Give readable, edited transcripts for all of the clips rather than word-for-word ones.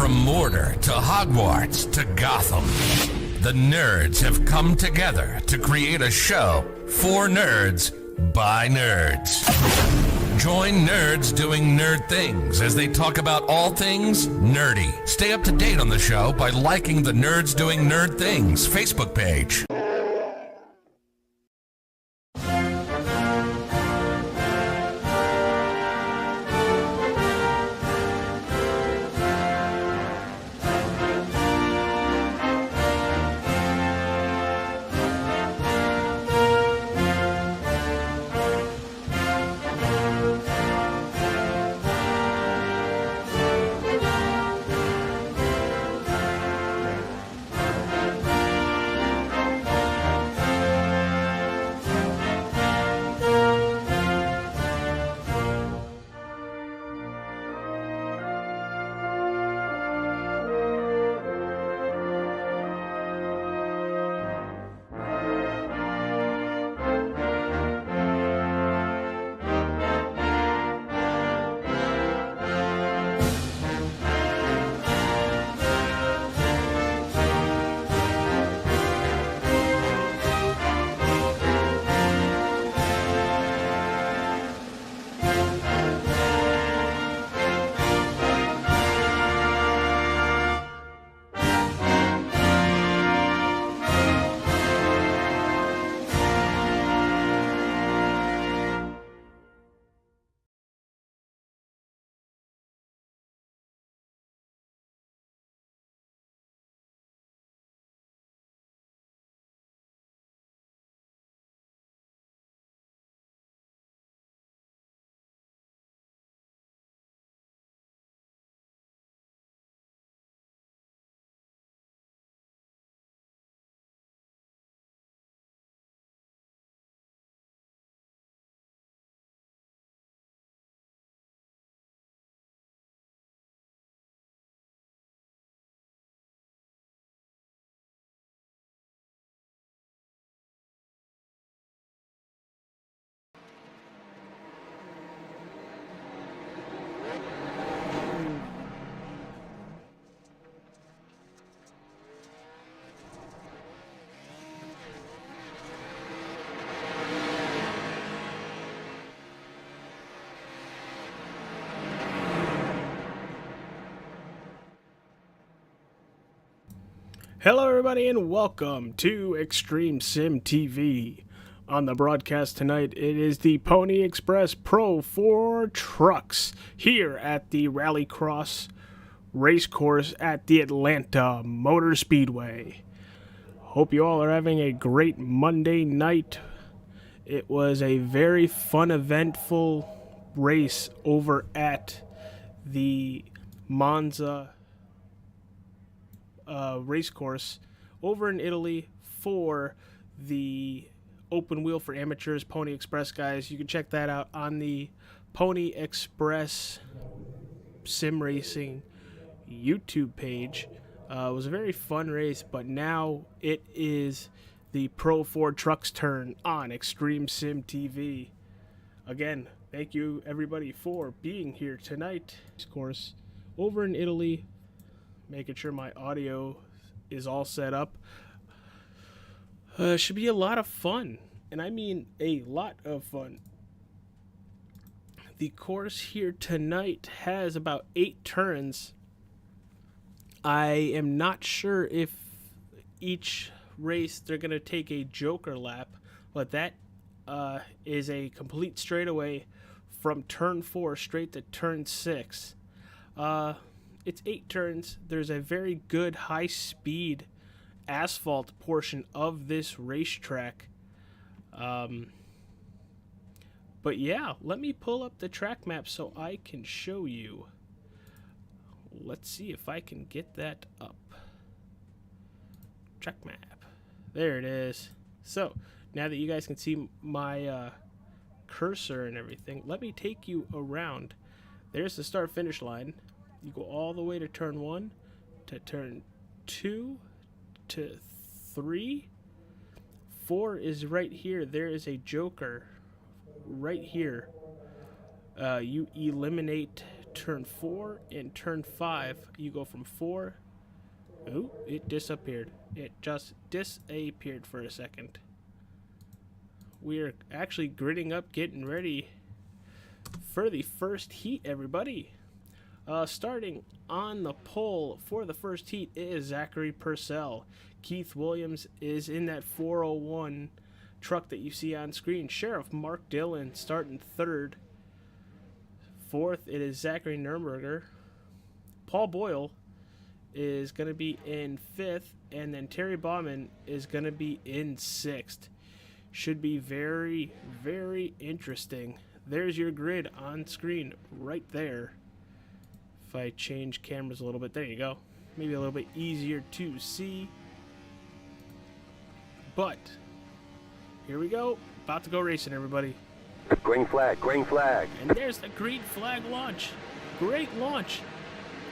From Mordor to Hogwarts to Gotham, the nerds have come together to create a show for nerds by nerds. Join nerds doing nerd things as they talk about all things nerdy. Stay up to date on the show by liking the Nerds Doing Nerd Things Facebook page. Hello everybody and welcome to Extreme Sim TV. On the broadcast tonight, it is the Pony Express Pro 4 trucks here at the Rallycross Racecourse at the Atlanta Motor Speedway. Hope you all are having a great Monday night. It was a very fun, eventful race over at the Monza race course over in Italy for the open wheel for amateurs Pony Express, guys. You can check that out on the Pony Express Sim Racing YouTube page. It was a very fun race, but now it is the Pro 4 Trucks turn on Extreme Sim TV. Again, thank you everybody for being here tonight. This course over in Italy, making sure my audio is all set up. Should be a lot of fun, and I mean a lot of fun. The course here tonight has about 8 turns. I am not sure if each race they're going to take a joker lap, but that is a complete straightaway from turn 4 straight to turn 6. It's 8 turns. There's a very good high-speed asphalt portion of this racetrack. But yeah, let me pull up the track map so I can show you. Let's see if I can get that up. Track map. There it is. So, now that you guys can see my cursor and everything, let me take you around. There's the start-finish line. You go all the way to turn 1, to turn 2, to 3. 4 is right here. There is a joker right here. You eliminate turn 4 and turn 5, you go from 4. Ooh, it disappeared. It just disappeared for a second. We're actually gridding up, getting ready for the first heat, everybody. Starting on the pole for the first heat is Zachary Purcell. Keith Williams is in that 401 truck that you see on screen. Sheriff Mark Dillon starting third. Fourth, it is Zachary Nurnberger. Paul Boyle is going to be in fifth, and then Terry Bauman is going to be in sixth. Should be very, very interesting. There's your grid on screen right there. If I change cameras a little bit, there you go. Maybe a little bit easier to see. But here we go. About to go racing, everybody. Green flag, green flag. And there's the green flag launch. Great launch.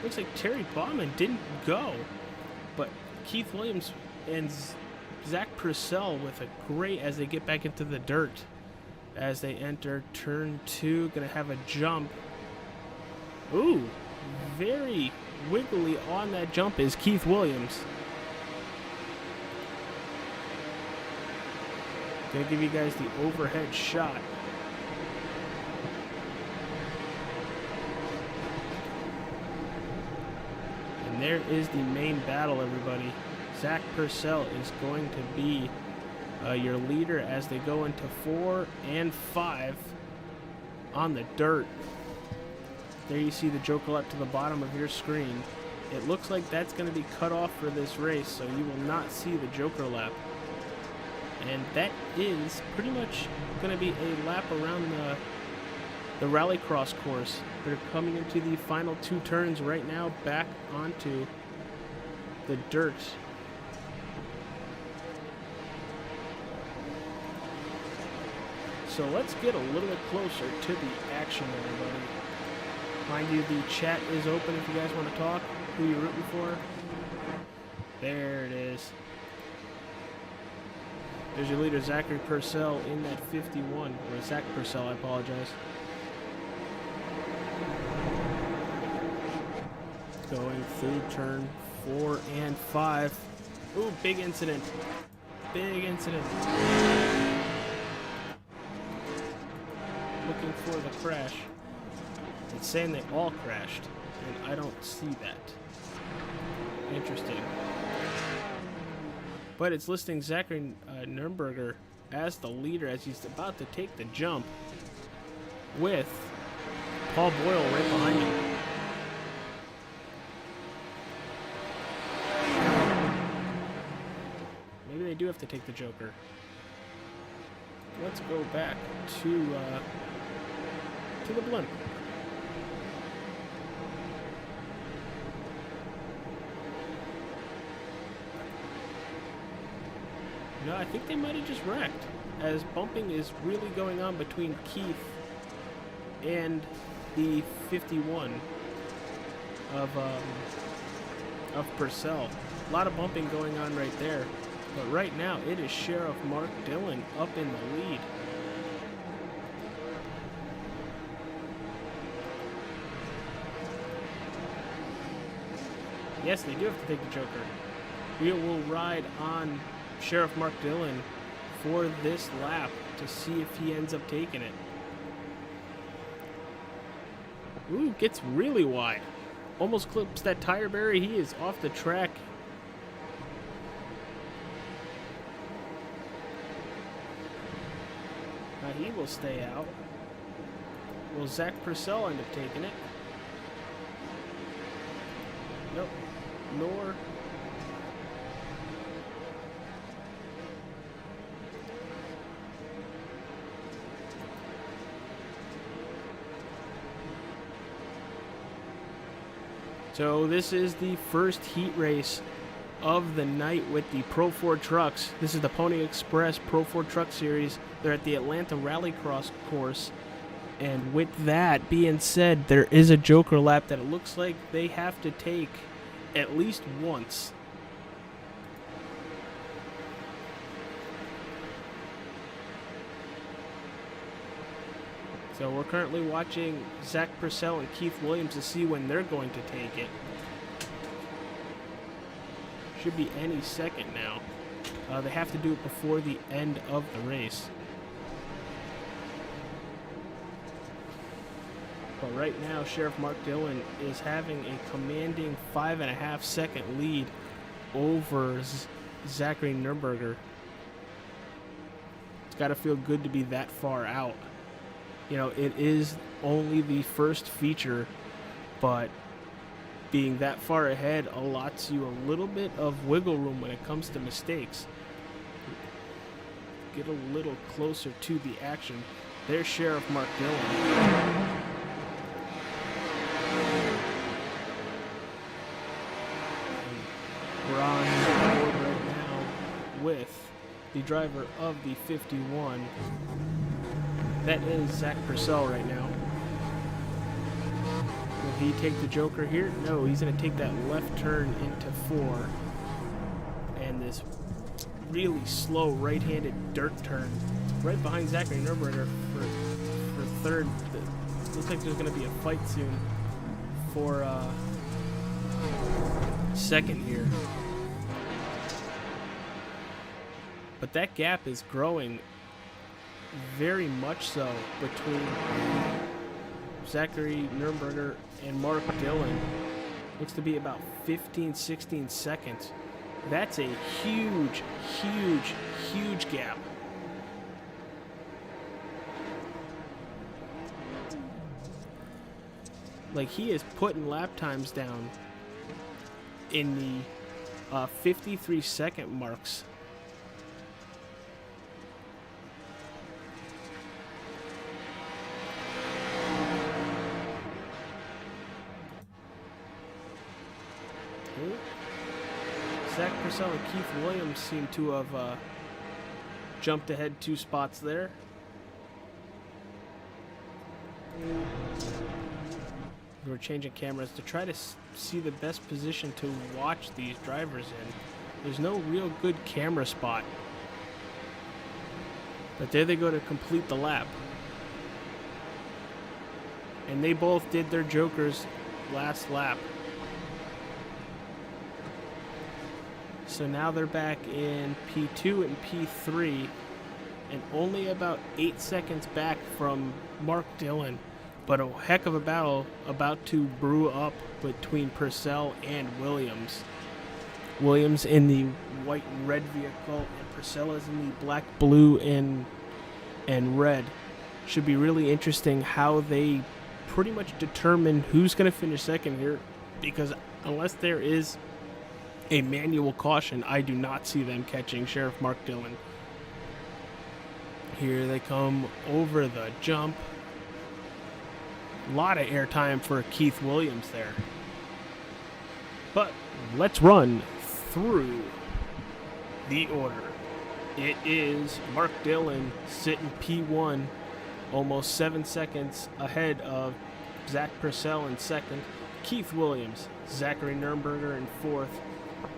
Looks like Terry Bauman didn't go. But Keith Williams and Zach Purcell with a great as they get back into the dirt. As they enter turn 2, gonna have a jump. Ooh, very wiggly on that jump is Keith Williams. Gonna give you guys the overhead shot. And there is the main battle, everybody. Zach Purcell is going to be your leader as they go into 4 and 5 on the dirt. There you see the joker lap to the bottom of your screen. It looks like that's going to be cut off for this race, so you will not see the joker lap. And that is pretty much going to be a lap around the rallycross course. They're coming into the final 2 turns right now, back onto the dirt. So let's get a little bit closer to the action, everybody. Mind you, the chat is open if you guys want to talk. Who you're rooting for. There it is. There's your leader, Zachary Purcell, in that 51. Or Zach Purcell, I apologize. Going through turn 4 and 5. Ooh, big incident. Big incident. Looking for the crash. It's saying they all crashed, and I don't see that. Interesting. But it's listing Zachary Nurnberger as the leader as he's about to take the jump with Paul Boyle right behind him. Maybe they do have to take the joker. Let's go back to the blimp. No, I think they might have just wrecked, as bumping is really going on between Keith and the 51 of Purcell. A lot of bumping going on right there, but right now it is Sheriff Mark Dillon up in the lead. Yes, they do have to take the joker. We will ride on Sheriff Mark Dillon for this lap to see if he ends up taking it. Ooh, gets really wide. Almost clips that tire barrier. He is off the track. Now he will stay out. Will Zach Purcell end up taking it? Nope. Nor. So this is the first heat race of the night with the Pro 4 trucks. This is the Pony Express Pro 4 Truck Series. They're at the Atlanta Rallycross course. And with that being said, there is a joker lap that it looks like they have to take at least once. So we're currently watching Zach Purcell and Keith Williams to see when they're going to take it. Should be any second now. They have to do it before the end of the race. But right now, Sheriff Mark Dillon is having a commanding 5.5 second lead over Zachary Nuremberger. It's got to feel good to be that far out. You know, it is only the first feature, but being that far ahead allots you a little bit of wiggle room when it comes to mistakes. Get a little closer to the action. There's Sheriff Mark Dillon. We're on the board right now with the driver of the 51. That is Zach Purcell right now. Will he take the Joker here? No, he's going to take that left turn into 4. And this really slow right-handed dirt turn right behind Zachary Nuremberger for third. Looks like there's going to be a fight soon for second here. But that gap is growing very much so between Zachary Nuremberger and Mark Dillon. Looks to be about 15, 16 seconds. That's a huge, huge, huge gap. Like, he is putting lap times down in the 53 second marks. Zach Purcell and Keith Williams seem to have jumped ahead 2 spots there. We're changing cameras to try to see the best position to watch these drivers in. There's no real good camera spot. But there they go to complete the lap. And they both did their Jokers last lap. So now they're back in P2 and P3 and only about 8 seconds back from Mark Dillon. But a heck of a battle about to brew up between Purcell and Williams. Williams in the white and red vehicle and Purcell is in the black, blue, and red. Should be really interesting how they pretty much determine who's going to finish second here, because unless there is a manual caution, I do not see them catching Sheriff Mark Dillon. Here they come over the jump. A lot of airtime for Keith Williams there. But let's run through the order. It is Mark Dillon sitting P1, almost 7 seconds ahead of Zach Purcell in second. Keith Williams, Zachary Nuremberger in fourth.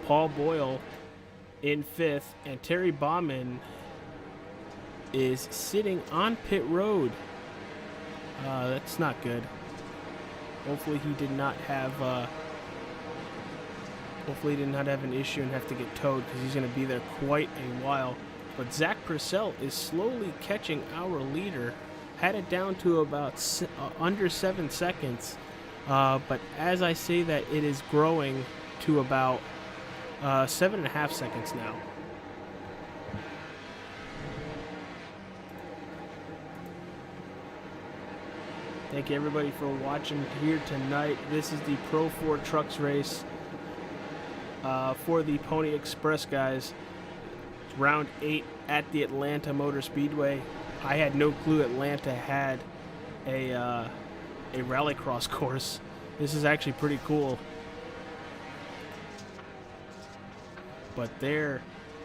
Paul Boyle in fifth. And Terry Bauman is sitting on pit road. That's not good. Hopefully he did not have an issue and have to get towed, because he's going to be there quite a while. But Zach Purcell is slowly catching our leader. Had it down to about under 7 seconds. But as I say that, it is growing to about 7.5 seconds now. Thank you everybody for watching here tonight. This is the Pro 4 Trucks race for the Pony Express guys. It's round 8 at the Atlanta Motor Speedway. I had no clue Atlanta had a rallycross course. This is actually pretty cool. But there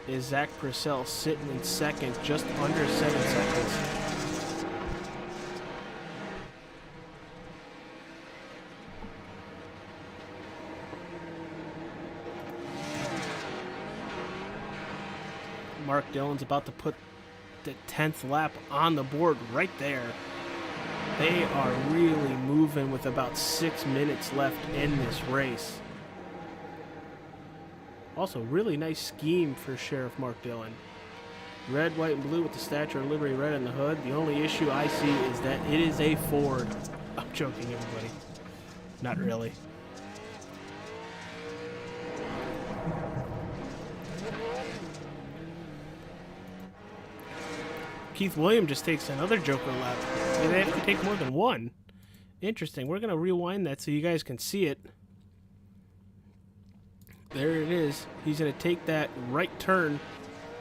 is Zach Purcell sitting in second, just under 7 seconds. Mark Dillon's about to put the 10th lap on the board right there. They are really moving with about 6 minutes left in this race. Also, really nice scheme for Sheriff Mark Dillon. Red, white, and blue with the Statue of Liberty red in the hood. The only issue I see is that it is a Ford. I'm joking, everybody. Not really. Keith Williams just takes another Joker lap. They have to take more than one. Interesting. We're going to rewind that so you guys can see it. There it is. He's going to take that right turn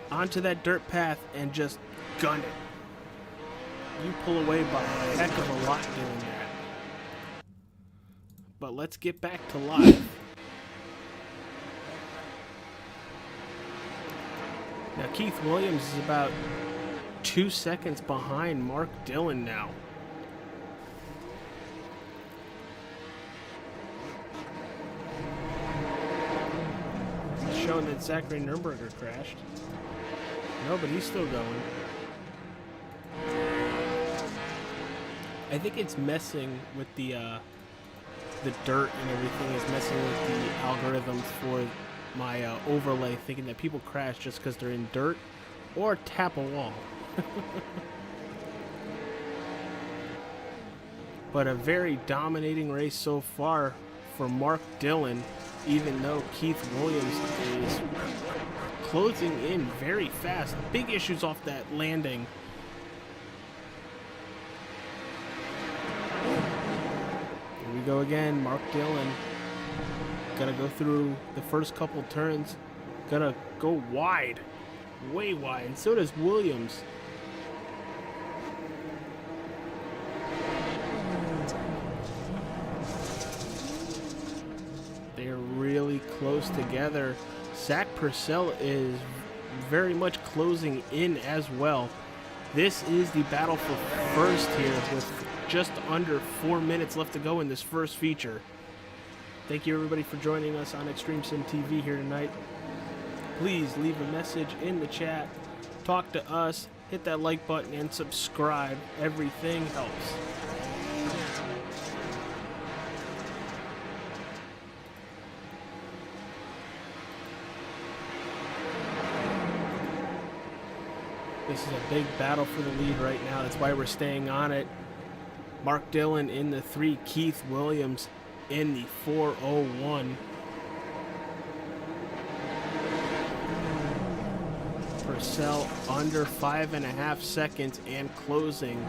onto that dirt path and just gun it. You pull away by a heck of a lot doing that. But let's get back to live. Now Keith Williams is about 2 seconds behind Mark Dillon now. It's showing that Zachary Nuremberger crashed. No, but he's still going. I think it's messing with the dirt and everything is messing with the algorithms for my overlay, thinking that people crash just because they're in dirt or tap a wall. But a very dominating race so far for Mark Dillon, even though Keith Williams is closing in very fast. Big issues off that landing. Here we go again. Mark Dillon gonna go through the first couple turns, gonna go wide, way wide, and so does Williams. They're really close together. Zach Purcell is very much closing in as well. This is the battle for first here with just under 4 minutes left to go in this first feature. Thank you everybody for joining us on Extreme Sim TV here tonight. Please leave a message in the chat, talk to us, hit that like button and subscribe. Everything helps. This is a big battle for the lead right now. That's why we're staying on it. Mark Dillon in the 3, Keith Williams in the 4:01. Purcell under 5.5 seconds and closing,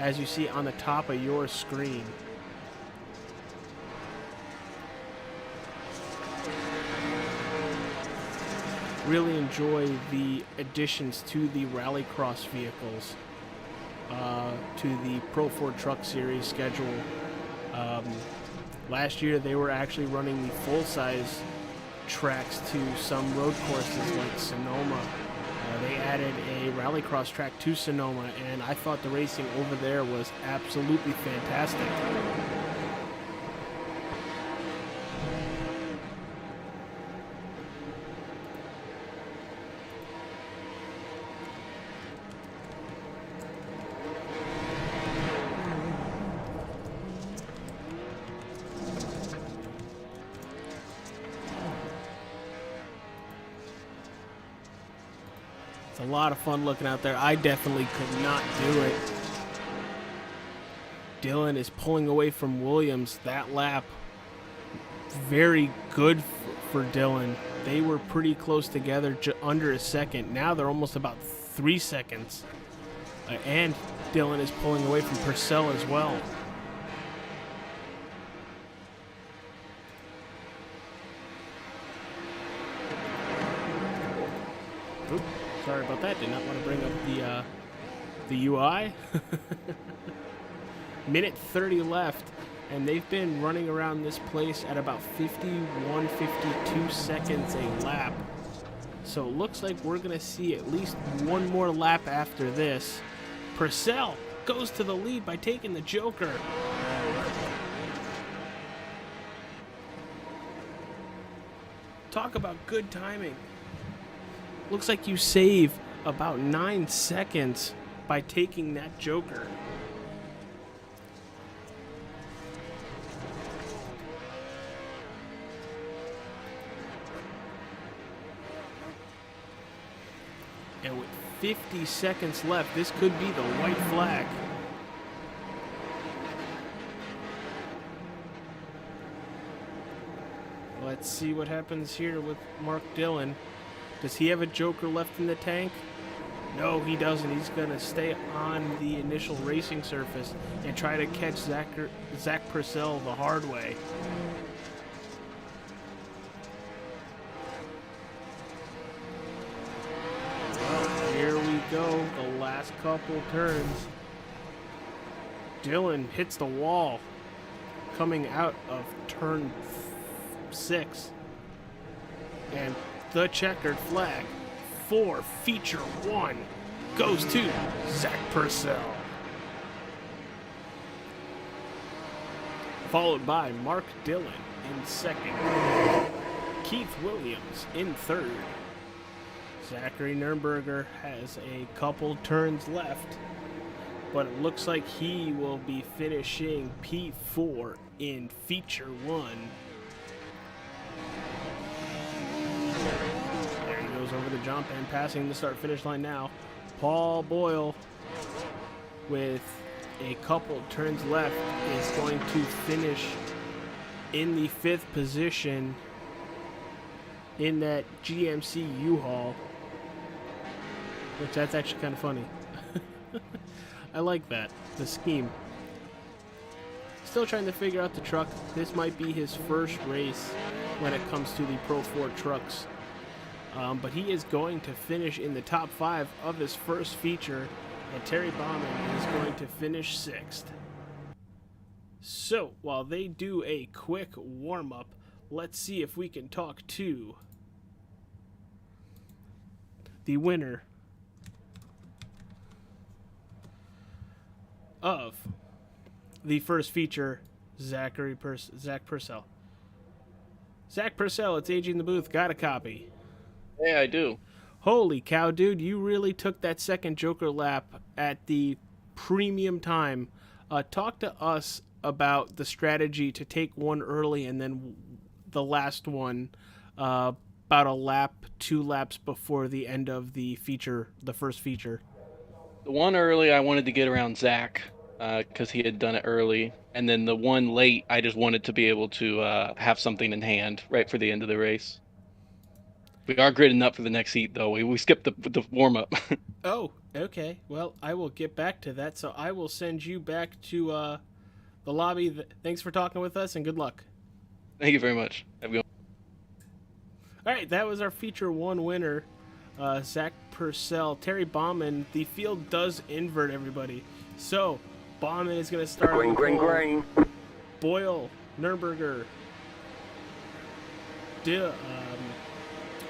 as you see on the top of your screen. Really enjoy the additions to the rallycross vehicles, to the Pro 4 Truck Series schedule. Last year they were actually running the full-size tracks to some road courses like Sonoma. They added a rallycross track to Sonoma, and I thought the racing over there was absolutely fantastic. A lot of fun looking out there. I definitely could not do it. Dillon is pulling away from Williams that lap. Very good for Dillon. They were pretty close together, under a second. Now they're almost about 3 seconds. And Dillon is pulling away from Purcell as well. Oops. Sorry about that. Did not want to bring up the UI. Minute 30 left, and they've been running around this place at about 51, 52 seconds a lap. So it looks like we're going to see at least one more lap after this. Purcell goes to the lead by taking the Joker. Talk about good timing. Looks like you save about 9 seconds by taking that Joker. And with 50 seconds left, this could be the white flag. Let's see what happens here with Mark Dillon. Does he have a joker left in the tank? No, he doesn't. He's going to stay on the initial racing surface and try to catch Zach Purcell the hard way. Well, here we go. The last couple turns. Dillon hits the wall coming out of turn 6. And the checkered flag for feature 1 goes to Zach Purcell. Followed by Mark Dillon in second. Keith Williams in third. Zachary Nurnberger has a couple turns left, but it looks like he will be finishing P4 in feature 1. Over the jump and passing the start-finish line now. Paul Boyle, with a couple turns left, is going to finish in the 5th position in that GMC U-Haul, which that's actually kind of funny. I like that, the scheme. Still trying to figure out the truck. This might be his first race when it comes to the Pro 4 trucks. But he is going to finish in the top 5 of his first feature, and Terry Bauman is going to finish 6th. So, while they do a quick warm-up, let's see if we can talk to the winner of the first feature, Zach Purcell. Zach Purcell, it's AG in the booth. Got a copy? Yeah, I do. Holy cow, dude. You really took that second Joker lap at the premium time. Talk to us about the strategy to take one early and then the last one about a lap, 2 laps before the end of the feature, the first feature. The one early, I wanted to get around Zach because he had done it early. And then the one late, I just wanted to be able to have something in hand right for the end of the race. We are gridding up for the next heat, though. We skipped the warm-up. Oh, okay. Well, I will get back to that. So I will send you back to the lobby. Thanks for talking with us, and good luck. Thank you very much. Have a good one. All right, that was our feature 1 winner, Zach Purcell. Terry Bauman, the field does invert, everybody. So Bauman is going to start on the pole. Boyle, Nurnberger,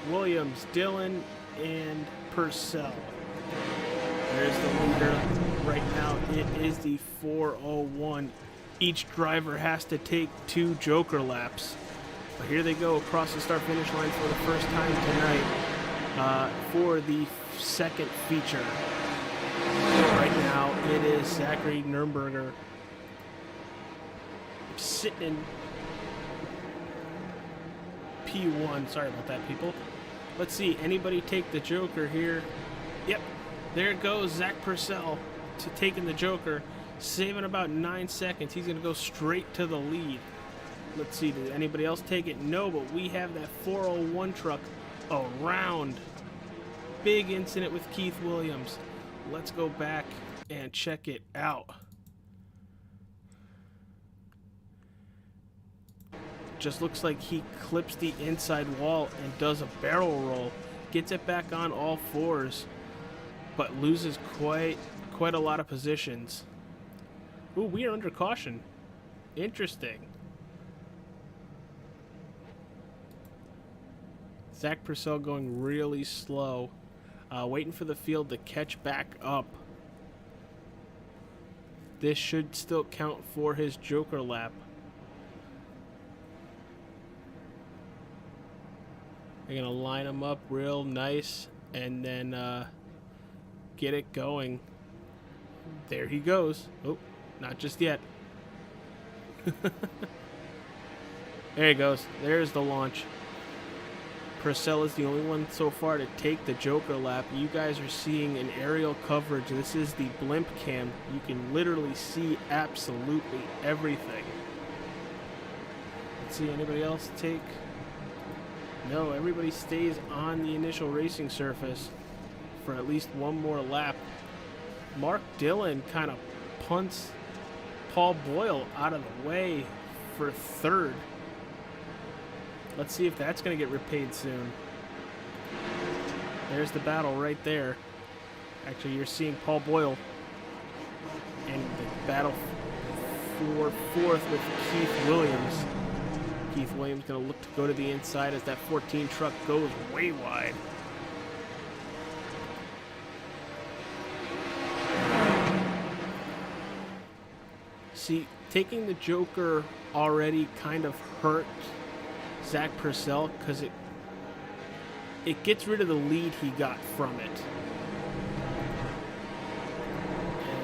Williams, Dillon, and Purcell. There's the leader right now. It is the 4:01. Each driver has to take 2 Joker laps. But here they go across the start-finish line for the first time tonight for the second feature. Right now, it is Zachary Nurnberger sitting in P1. Sorry about that, people. Let's see. Anybody take the Joker here? Yep. There it goes. Zach Purcell taking the Joker. Saving about 9 seconds. He's going to go straight to the lead. Let's see. Did anybody else take it? No, but we have that 401 truck around. Big incident with Keith Williams. Let's go back and check it out. Just looks like he clips the inside wall and does a barrel roll. Gets it back on all 4s, but loses quite a lot of positions. Ooh, we are under caution. Interesting. Zach Purcell going really slow. Waiting for the field to catch back up. This should still count for his Joker lap. They're going to line them up real nice and then get it going. There he goes. Oh, not just yet. There he goes. There's the launch. Purcell is the only one so far to take the Joker lap. You guys are seeing an aerial coverage. This is the blimp cam. You can literally see absolutely everything. Let's see, anybody else take? No, everybody stays on the initial racing surface for at least one more lap. Mark Dillon kind of punts Paul Boyle out of the way for third. Let's see if that's going to get repaid soon. There's the battle right there. Actually, you're seeing Paul Boyle and the battle for fourth with Keith Williams. Keith Williams going to look to go to the inside as that 14 truck goes way wide. See, taking the Joker already kind of hurt Zach Purcell because it gets rid of the lead he got from it.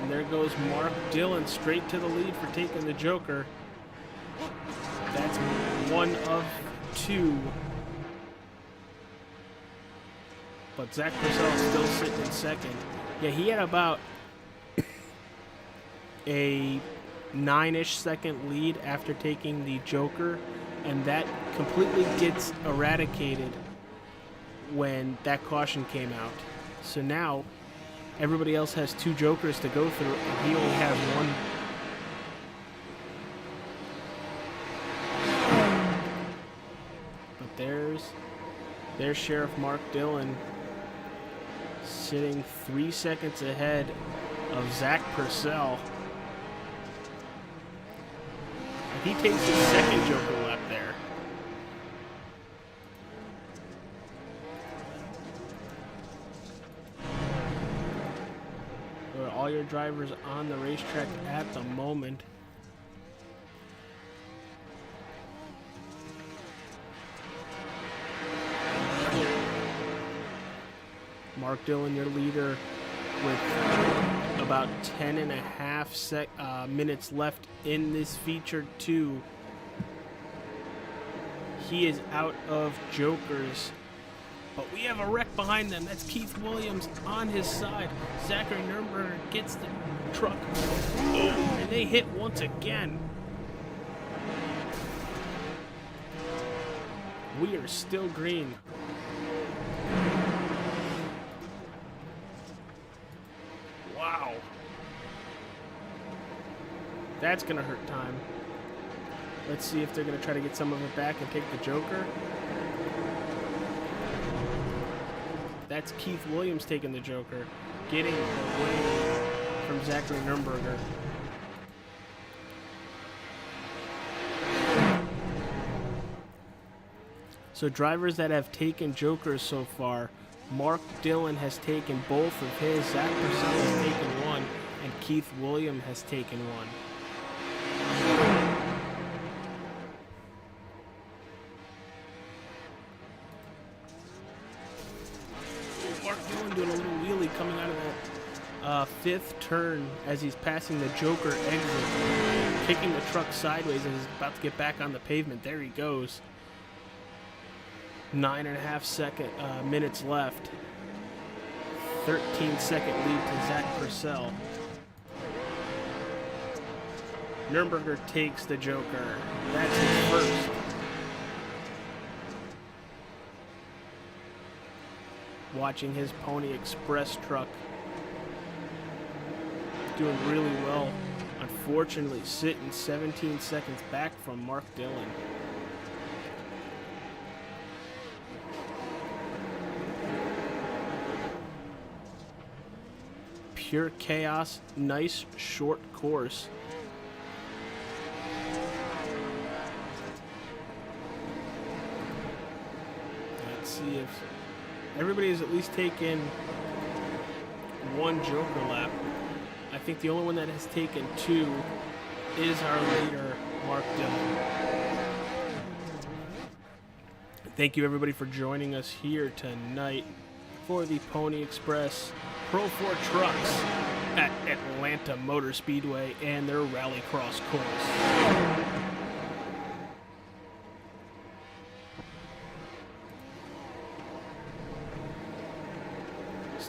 And there goes Mark Dillon straight to the lead for taking the Joker. That's one of two. But Zach Purcell is still sitting in second. Yeah, he had about a 9-ish second lead after taking the Joker, and that completely gets eradicated when that caution came out. So now everybody else has two Jokers to go through, and he only has one. But there's Sheriff Mark Dillon sitting 3 seconds ahead of Zach Purcell. He takes his second Joker lap there. There are all your drivers on the racetrack at the moment. Mark Dillon, your leader, with about 10.5 minutes left in this feature 2. He is out of Jokers, but we have a wreck behind them. That's Keith Williams on his side. Zachary Nuremberger gets the truck, and they hit once again. We are still green. Wow. That's going to hurt time. Let's see if they're going to try to get some of it back and take the Joker. That's Keith Williams taking the Joker, getting away from Zachary Nuremberger. So drivers that have taken Jokers so far, Mark Dillon has taken both of his, Zach Purcell has taken one, and Keith Williams has taken one. Mark Dillon doing a little wheelie coming out of that fifth turn as he's passing the Joker exit, kicking the truck sideways as he's about to get back on the pavement. There he goes. 9.5 minutes left. 13-second lead to Zach Purcell. Nuremberger takes the Joker. That's his first. Watching his Pony Express truck doing really well. Unfortunately, sitting 17 seconds back from Mark Dillon. Pure chaos, nice short course. Let's see if everybody has at least taken one Joker lap. I think the only one that has taken two is our leader, Mark Dillon. Thank you everybody for joining us here tonight for the Pony Express Pro 4 trucks at Atlanta Motor Speedway and their Rallycross course.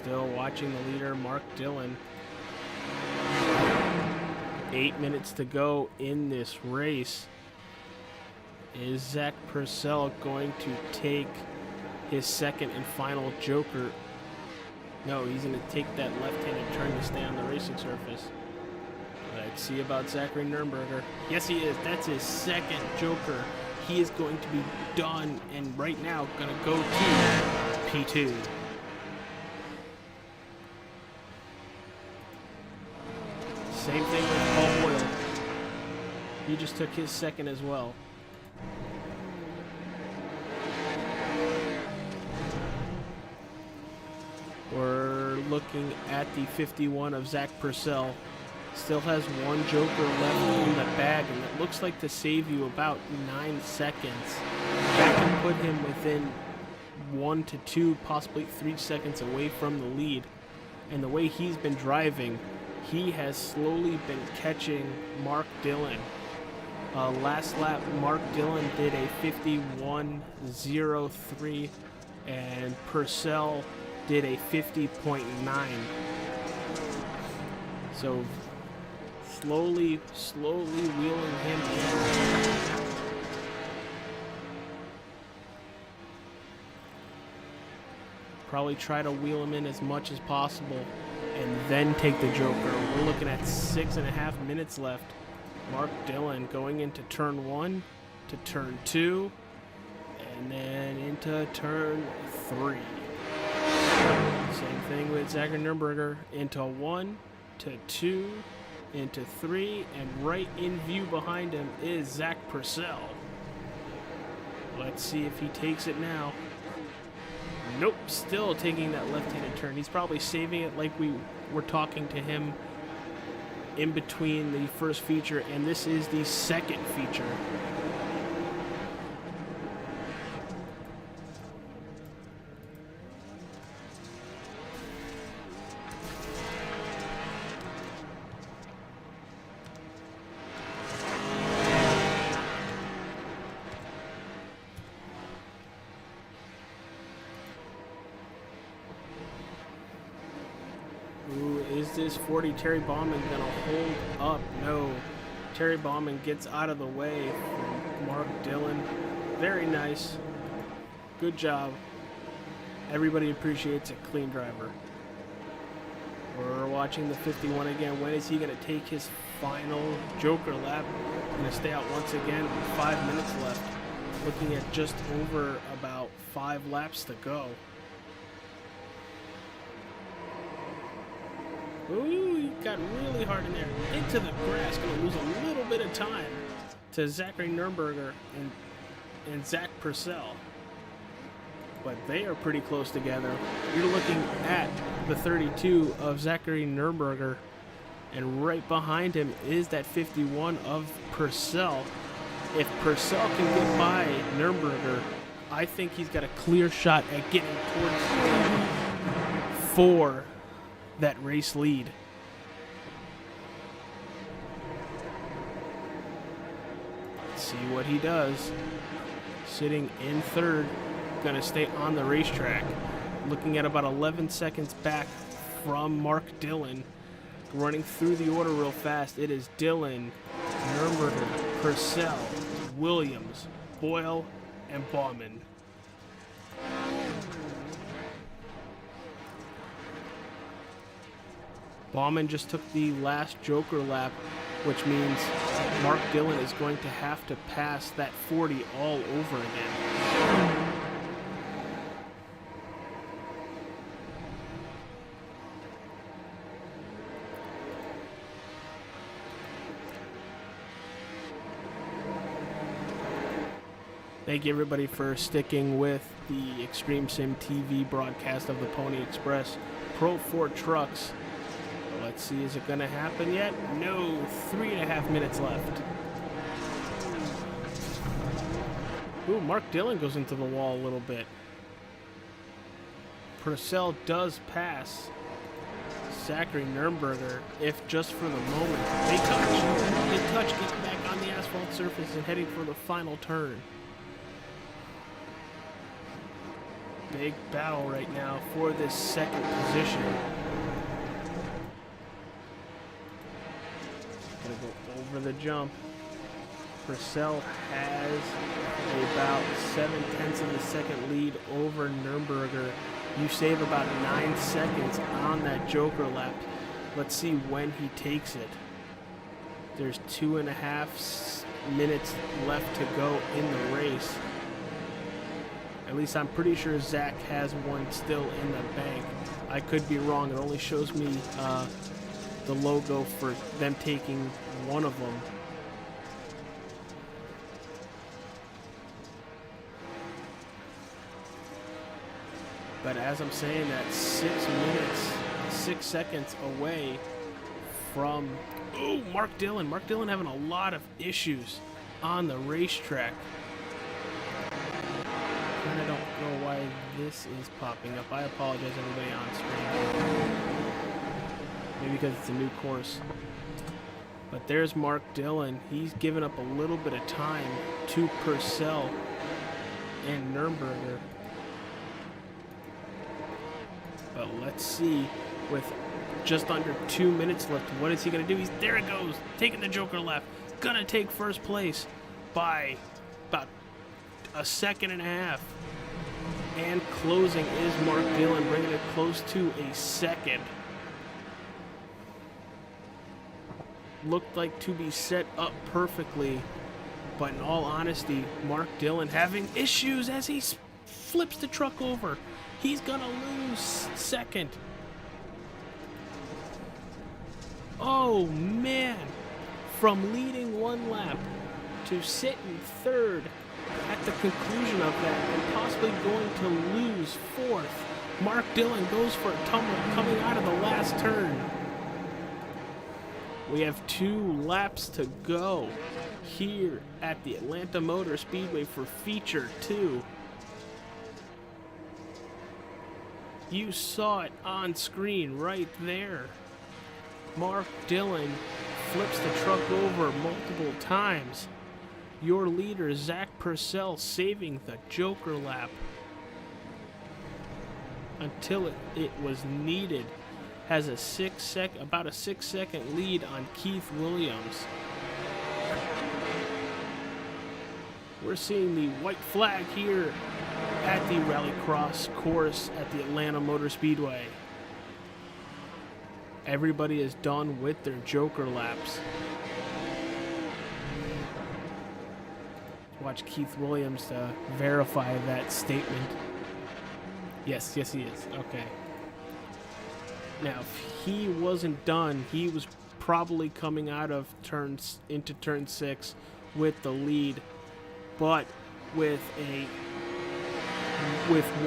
Still watching the leader, Mark Dillon. 8 minutes to go in this race. Is Zach Purcell going to take his second and final joker? No, he's going to take that left-handed turn to stay on the racing surface. Let's see about Zachary Nurnberger. Yes, he is. That's his second joker. He is going to be done, and right now going to go to P2. Same thing with Paul Boyle. He just took his second as well. We're looking at the 51 of Zach Purcell. Still has one joker left in the bag, and it looks like to save you about 9 seconds. That can put him within 1 to 2, possibly 3 seconds away from the lead. And the way he's been driving, he has slowly been catching Mark Dillon. Last lap, Mark Dillon did a 51.03, and Purcell did a 50.9. So slowly wheeling him in. Probably try to wheel him in as much as possible and then take the joker. We're looking at 6.5 minutes left. Mark Dillon going into turn 1 to turn 2 and then into turn 3. Same thing with Zachary Nurnberger, into 1 to 2 into 3, and right in view behind him is Zach Purcell. Let's see if he takes it now. Nope, still taking that left-handed turn. He's probably saving it like we were talking to him in between the first feature, and this is the second feature. Is this 40 Terry Bauman going to hold up? No. Terry Bauman gets out of the way from Mark Dillon. Very nice. Good job. Everybody appreciates a clean driver. We're watching the 51 again. When is he going to take his final joker lap? Going to stay out once again with 5 minutes left. Looking at just over about 5 laps to go. Ooh, he got really hard in there. Into the grass, going to lose a little bit of time to Zachary Nurnberger and Zach Purcell. But they are pretty close together. You're looking at the 32 of Zachary Nurnberger, and right behind him is that 51 of Purcell. If Purcell can get by Nurnberger, I think he's got a clear shot at getting towards for that race lead. Let's see what he does. Sitting in third, gonna stay on the racetrack. Looking at about 11 seconds back from Mark Dillon. Running through the order real fast. It is Dillon, Nurnberger, Purcell, Williams, Boyle, and Bauman. Bauman just took the last joker lap, which means Mark Dillon is going to have to pass that 40 all over again. Thank you everybody for sticking with the Extreme Sim TV broadcast of the Pony Express Pro 4 trucks. Let's see, is it going to happen yet? No, 3.5 minutes left. Ooh, Mark Dillon goes into the wall a little bit. Purcell does pass Zachary Nurnberger, if just for the moment. They touch, get back on the asphalt surface and heading for the final turn. big battle right now for this second position. Gonna go over the jump. Purcell has about 7/10 of a second lead over Nürnberger. You save about 9 seconds on that Joker lap. Let's see when he takes it. There's 2.5 minutes left to go in the race. At least I'm pretty sure Zach has one still in the bank. I could be wrong. It only shows me the logo for them taking one of them. But as I'm saying, that's 6 minutes, 6 seconds away from... Oh, Mark Dillon. Mark Dillon having a lot of issues on the racetrack. And I don't know why this is popping up. I apologize, everybody on screen. Maybe because it's a new course. But there's Mark Dillon. He's given up a little bit of time to Purcell and Nürnberger. But let's see, with just under 2 minutes left, what is he going to do? There it goes, taking the Joker lap. Going to take first place by about 1.5 seconds. And closing is Mark Dillon, bringing it close to a second. Looked like to be set up perfectly, but in all honesty, Mark Dillon having issues as he flips the truck over. He's gonna lose second. Oh man, from leading one lap to sitting third at the conclusion of that and possibly going to lose fourth. Mark Dillon goes for a tumble coming out of the last turn. We have 2 laps to go here at the Atlanta Motor Speedway for Feature 2. You saw it on screen right there. Mark Dillon flips the truck over multiple times. Your leader, Zach Purcell, saving the Joker lap until it was needed. Has about a 6-second lead on Keith Williams. We're seeing the white flag here at the Rallycross course at the Atlanta Motor Speedway. Everybody is done with their Joker laps. Watch Keith Williams verify that statement. Yes, he is. Okay. Now, if he wasn't done, he was probably coming out of into turn 6 with the lead. But with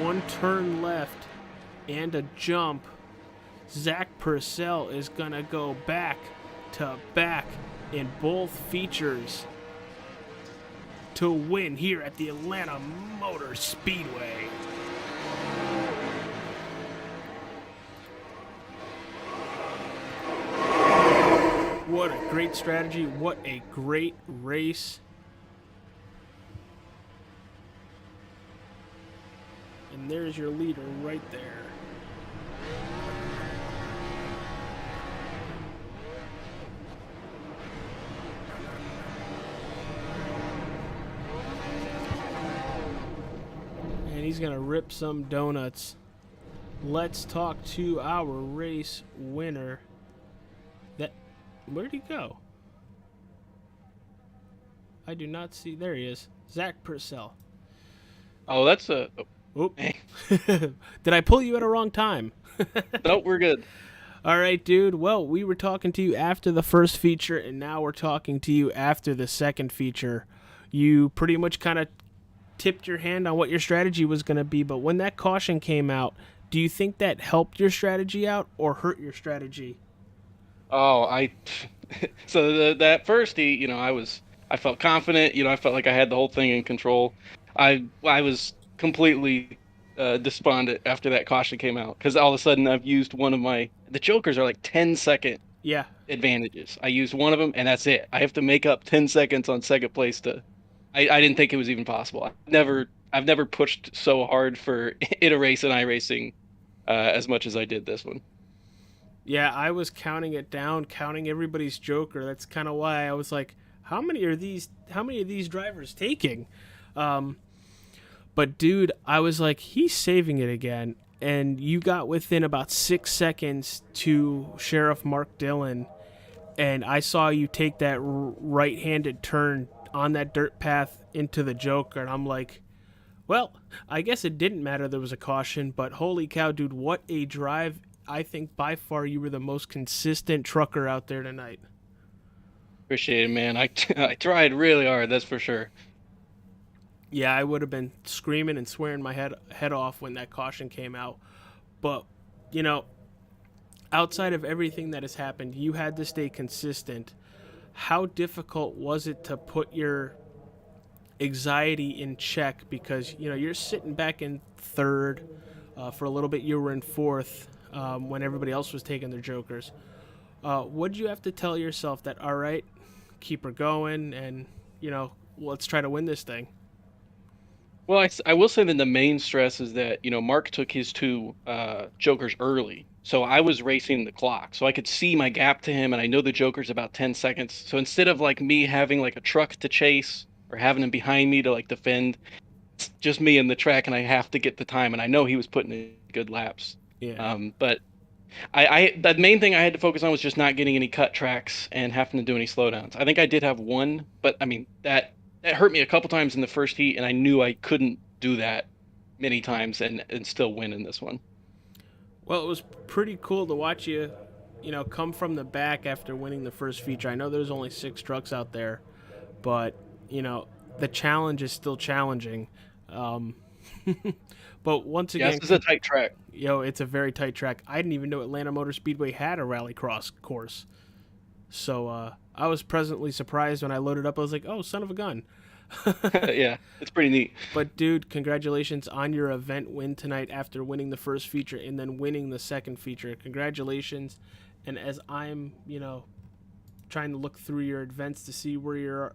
one turn left and a jump, Zach Purcell is going to go back to back in both features to win here at the Atlanta Motor Speedway. What a great strategy. What a great race. And there's your leader right there. And he's going to rip some donuts. Let's talk to our race winner. Where'd he go? I do not see. There he is. Zach Purcell. Oh, that's a... Oop. Did I pull you at a wrong time? Nope, we're good. All right, dude. Well, we were talking to you after the first feature, and now we're talking to you after the second feature. You pretty much kind of tipped your hand on what your strategy was going to be, but when that caution came out, do you think that helped your strategy out or hurt your strategy? Oh, so that first heat, I felt confident. I felt like I had the whole thing in control. I was completely despondent after that caution came out because all of a sudden I've used one of the Jokers are like 10-second advantages. I used one of them and that's it. I have to make up 10 seconds on second place I didn't think it was even possible. I never I've never pushed so hard for in a race and iRacing as much as I did this one. Yeah, I was counting it down, counting everybody's Joker. That's kind of why I was like, how many of these drivers taking? But dude, I was like, he's saving it again. And you got within about 6 seconds to Sheriff Mark Dillon, and I saw you take that right-handed turn on that dirt path into the Joker, and I'm like, well, I guess it didn't matter there was a caution, but holy cow, dude, what a drive. I think by far you were the most consistent trucker out there tonight. Appreciate it, man. I tried really hard, that's for sure. Yeah, I would have been screaming and swearing my head off when that caution came out. But, you know, outside of everything that has happened, you had to stay consistent. How difficult was it to put your anxiety in check? Because, you know, you're sitting back in third. For a little bit, you were in fourth when everybody else was taking their Jokers. What did you have to tell yourself that, all right, keep her going and, you know, let's try to win this thing? Well, I will say that the main stress is that, you know, Mark took his 2 Jokers early. So I was racing the clock. So I could see my gap to him, and I know the Joker's about 10 seconds. So instead of, like, me having, like, a truck to chase or having him behind me to, like, defend, it's just me in the track, and I have to get the time. And I know he was putting in good laps. Yeah. But the main thing I had to focus on was just not getting any cut tracks and having to do any slowdowns. I think I did have one, but, I mean, that hurt me a couple times in the first heat, and I knew I couldn't do that many times and still win in this one. Well, it was pretty cool to watch you, you know, come from the back after winning the first feature. I know there's only 6 trucks out there, but, you know, the challenge is still challenging. But once again, this is a tight track. It's a very tight track. I didn't even know Atlanta Motor Speedway had a rallycross course. So I was pleasantly surprised when I loaded up. I was like, oh, son of a gun. Yeah, it's pretty neat. But, dude, congratulations on your event win tonight after winning the first feature and then winning the second feature. Congratulations. And as I'm, you know, trying to look through your events to see where you're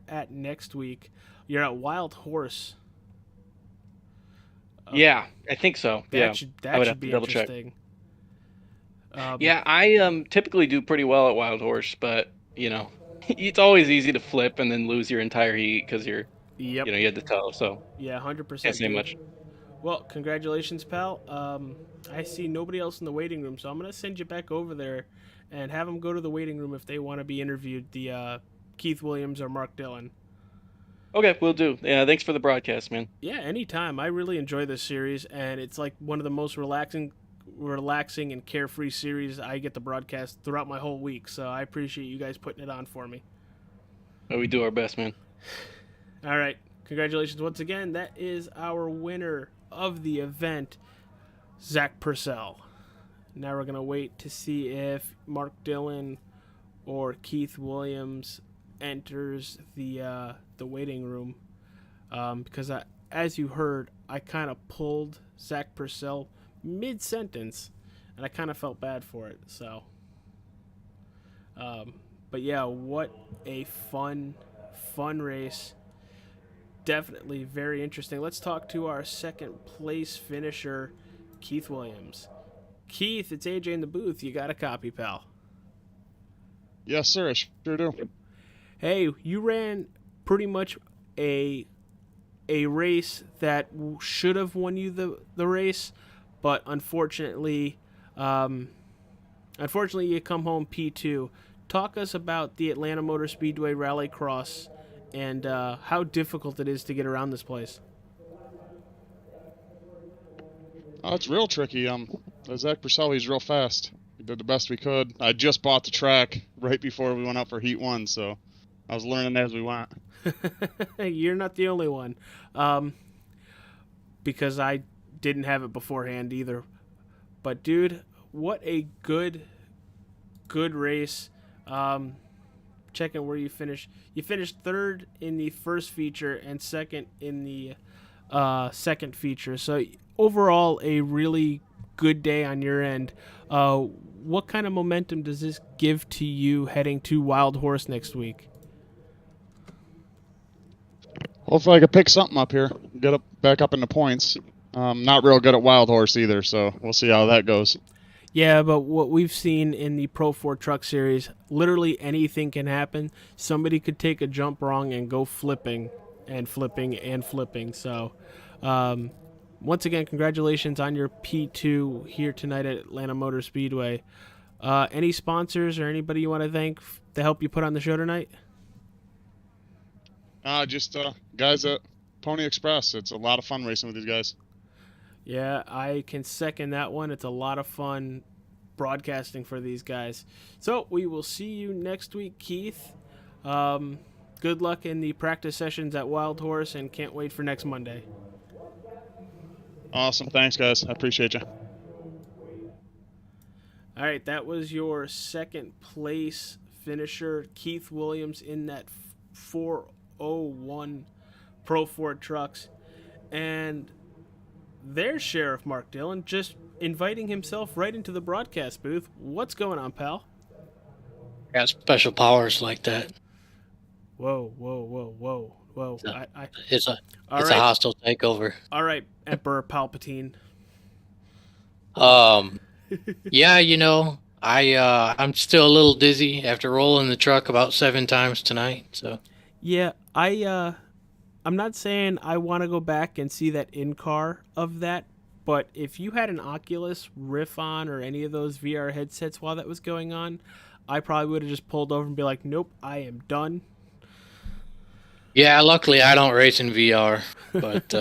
at next week, you're at Wild Horse. Yeah, I think so. That should be interesting. Yeah, I typically do pretty well at Wild Horse, but, you know, it's always easy to flip and then lose your entire heat because you had to tow. So yeah, 100%. Can't say much. Well, congratulations, pal. I see nobody else in the waiting room, so I'm gonna send you back over there and have them go to the waiting room if they want to be interviewed. The Keith Williams or Mark Dillon. Okay, will do. Yeah, thanks for the broadcast, man. Yeah, anytime. I really enjoy this series, and it's like one of the most relaxing and carefree series I get to broadcast throughout my whole week. So I appreciate you guys putting it on for me. We do our best, man. All right. Congratulations once again. That is our winner of the event, Zach Purcell. Now we're going to wait to see if Mark Dillon or Keith Williams enters the waiting room. Because as you heard, I kind of pulled Zach Purcell mid-sentence, and I kind of felt bad for it. So, but yeah, what a fun race. Definitely very interesting. Let's talk to our second place finisher, Keith Williams. Keith, it's AJ in the booth. You got a copy, pal? Yes, sir. I sure do. Hey, you ran pretty much a race that should have won you the race, but unfortunately you come home P2. Talk us about the Atlanta Motor Speedway Rallycross and how difficult it is to get around this place. Oh, it's real tricky. Zach Purcell, he's real fast. We did the best we could. I just bought the track right before we went out for Heat 1, so I was learning as we went. You're not the only one, because I didn't have it beforehand either. But, dude, what a good race. Checking where you finished. You finished third in the first feature and second in the second feature. So overall, a really good day on your end. What kind of momentum does this give to you heading to Wild Horse next week? Hopefully I can pick something up here. back up in the points. Not real good at Wild Horse either, so we'll see how that goes. Yeah, but what we've seen in the Pro 4 Truck Series, literally anything can happen. Somebody could take a jump wrong and go flipping and flipping and flipping. So, once again, congratulations on your P2 here tonight at Atlanta Motor Speedway. Any sponsors or anybody you want to thank to help you put on the show tonight? Just guys at Pony Express. It's a lot of fun racing with these guys. Yeah, I can second that one. It's a lot of fun broadcasting for these guys. So we will see you next week, Keith. Good luck in the practice sessions at Wild Horse, and can't wait for next Monday. Awesome. Thanks, guys. I appreciate you. All right, that was your second place finisher, Keith Williams, in that 401 Pro 4 Trucks. And there's Sheriff Mark Dillon just inviting himself right into the broadcast booth. What's going on, pal? Got special powers like that. Whoa. It's a hostile takeover. All right, Emperor Palpatine. Yeah, I'm still a little dizzy after rolling the truck about 7 times tonight. So yeah, I'm not saying I want to go back and see that in-car of that, but if you had an Oculus Rift on or any of those VR headsets while that was going on, I probably would have just pulled over and be like, nope, I am done. yeah, luckily I don't race in VR, but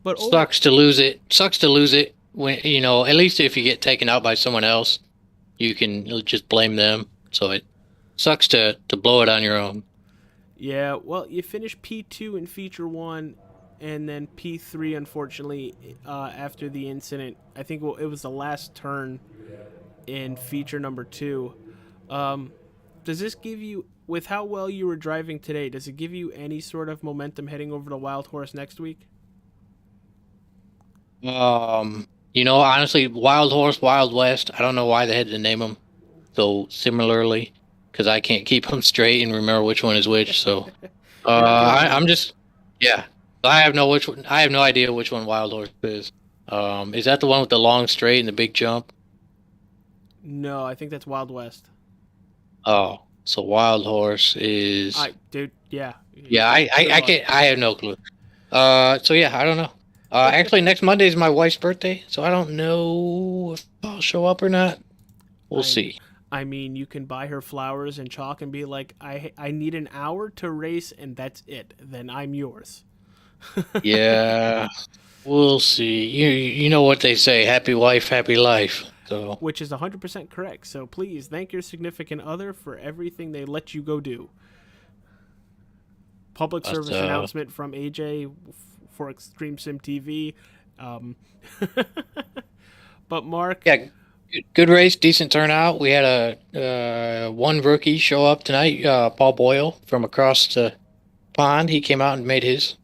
But sucks to lose it. Sucks to lose it when at least if you get taken out by someone else, you can just blame them. So it sucks to blow it on your own. yeah, well, you finished P2 in Feature 1, and then P3, unfortunately, after the incident. I think it was the last turn in Feature number 2. Does this give you, with how well you were driving today, does it give you any sort of momentum heading over to Wild Horse next week? Honestly, Wild Horse, Wild West, I don't know why they had to name them so similarly, because I can't keep them straight and remember which one is which. So, I'm just, yeah, I have no idea which one Wild Horse is. Is that the one with the long straight and the big jump? No, I think that's Wild West. Oh, so Wild Horse is. Yeah. Yeah, I have no clue. So yeah, I don't know. Actually, next Monday is my wife's birthday, so I don't know if I'll show up or not. We'll see. I mean, you can buy her flowers and chalk and be like, I need an hour to race, and that's it. Then I'm yours. Yeah, we'll see. You know what they say, happy wife, happy life. So. Which is 100% correct. So please thank your significant other for everything they let you go do. Public service announcement from AJ for Extreme Sim TV. But Mark... Yeah, good race, decent turnout. We had one rookie show up tonight, Paul Boyle from across the pond. He came out and made his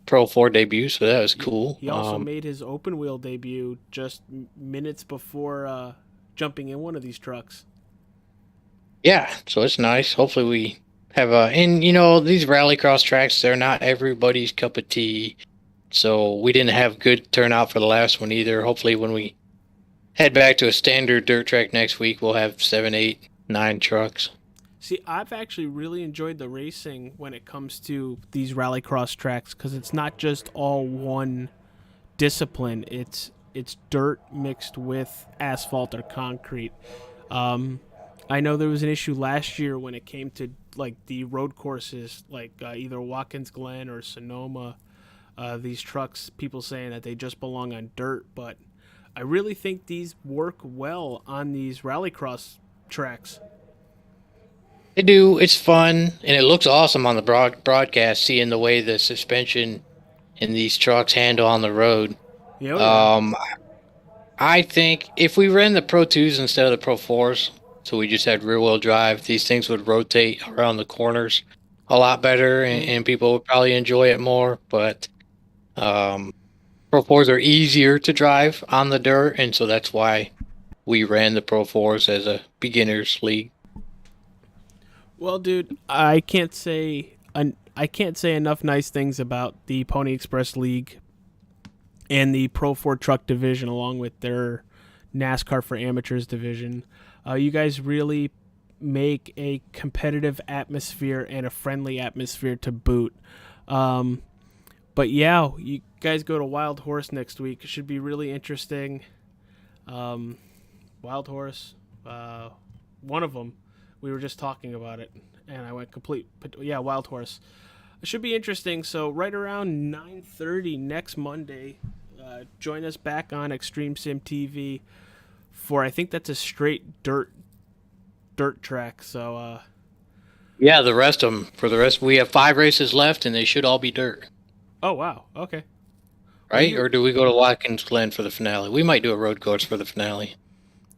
Pro 4 debut, so that was cool. He also made his open wheel debut just minutes before jumping in one of these trucks. Yeah, so it's nice. Hopefully we have these rallycross tracks, they're not everybody's cup of tea. So we didn't have good turnout for the last one either. Hopefully when we head back to a standard dirt track next week, we'll have 7, 8, 9 trucks. See, I've actually really enjoyed the racing when it comes to these rallycross tracks because it's not just all one discipline. It's dirt mixed with asphalt or concrete. I know there was an issue last year when it came to like the road courses, like either Watkins Glen or Sonoma. These trucks, people saying that they just belong on dirt, but I really think these work well on these rallycross tracks. They do. It's fun, and it looks awesome on the broadcast, seeing the way the suspension in these trucks handle on the road. Yeah. I think if we ran the Pro 2s instead of the Pro 4s, so we just had rear-wheel drive, these things would rotate around the corners a lot better, and people would probably enjoy it more. But Pro 4s are easier to drive on the dirt, and so that's why we ran the Pro 4s as a beginner's league. Well, dude, I can't say I can't say enough nice things about the Pony Express League and the Pro 4 Truck division, along with their NASCAR for Amateurs division. You guys really make a competitive atmosphere and a friendly atmosphere to boot. But yeah, you guys go to Wild Horse next week. It should be really interesting. Wild Horse, one of them, we were just talking about it, and I went complete. But yeah, Wild Horse. It should be interesting. So right around 9:30 next Monday, join us back on Extreme Sim TV for, I think that's a straight dirt track. So yeah, the rest of them. For the rest, we have 5 races left, and they should all be dirt. Oh wow, okay. Right? Or do we go to Watkins Glen for the finale? We might do a road course for the finale.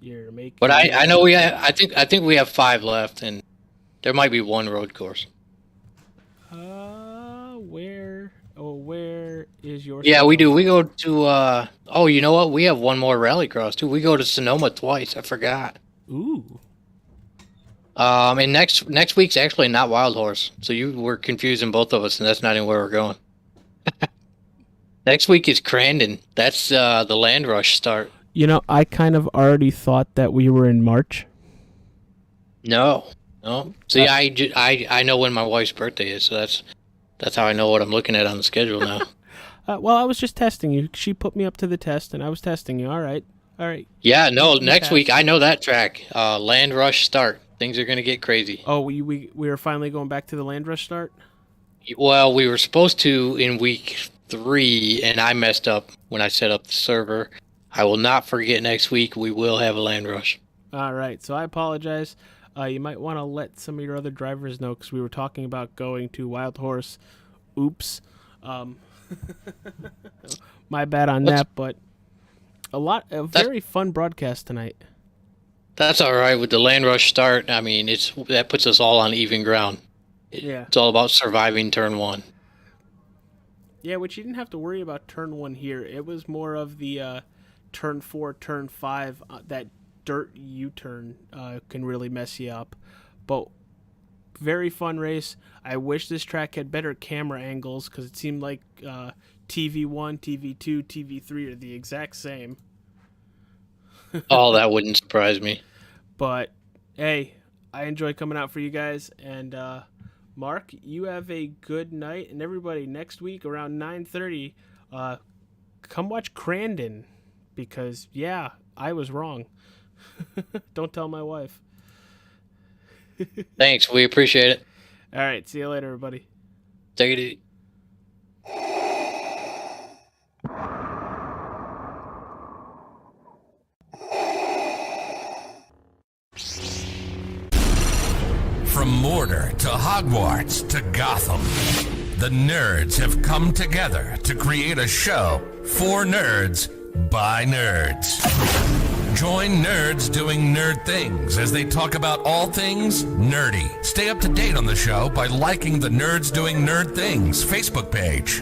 You're making. But I know we have, I think we have 5 left, and there might be 1 road course. Where is your? Yeah, we do. We go to. Oh, you know what? We have 1 more rallycross too. We go to Sonoma twice. I forgot. Ooh. And next week's actually not Wild Horse, so you were confusing both of us, and that's not even where we're going. Next week is Crandon. That's the Land Rush start. You know, I kind of already thought that we were in March. No. See, I know when my wife's birthday is, so that's how I know what I'm looking at on the schedule now. Well, I was just testing you. She put me up to the test, and I was testing you. All right. Yeah, no, next week, I know that track. Land Rush start. Things are going to get crazy. Oh, we are finally going back to the Land Rush start? Well, we were supposed to in week 3, and I messed up when I set up the server. I will not forget next week. We will have a Land Rush. All right, so I apologize. You might want to let some of your other drivers know, because we were talking about going to Wild Horse. Oops. My bad on that, but a very fun broadcast tonight. That's all right with the Land Rush start. I mean, that puts us all on even ground. Yeah. It's all about surviving turn 1. Yeah, which you didn't have to worry about turn 1 here. It was more of the turn 4, turn 5, that dirt U-turn can really mess you up. But very fun race. I wish this track had better camera angles, because it seemed like TV1, TV2, TV3 are the exact same. Oh, that wouldn't surprise me. But, hey, I enjoy coming out for you guys. And, Mark, you have a good night. And everybody, next week around 9:30, come watch Crandon. Because, yeah, I was wrong. Don't tell my wife. Thanks. We appreciate it. All right. See you later, everybody. Take it easy. From Mordor to Hogwarts to Gotham, the nerds have come together to create a show for nerds by nerds. Join nerds doing nerd things as they talk about all things nerdy. Stay up to date on the show by liking the Nerds Doing Nerd Things Facebook page.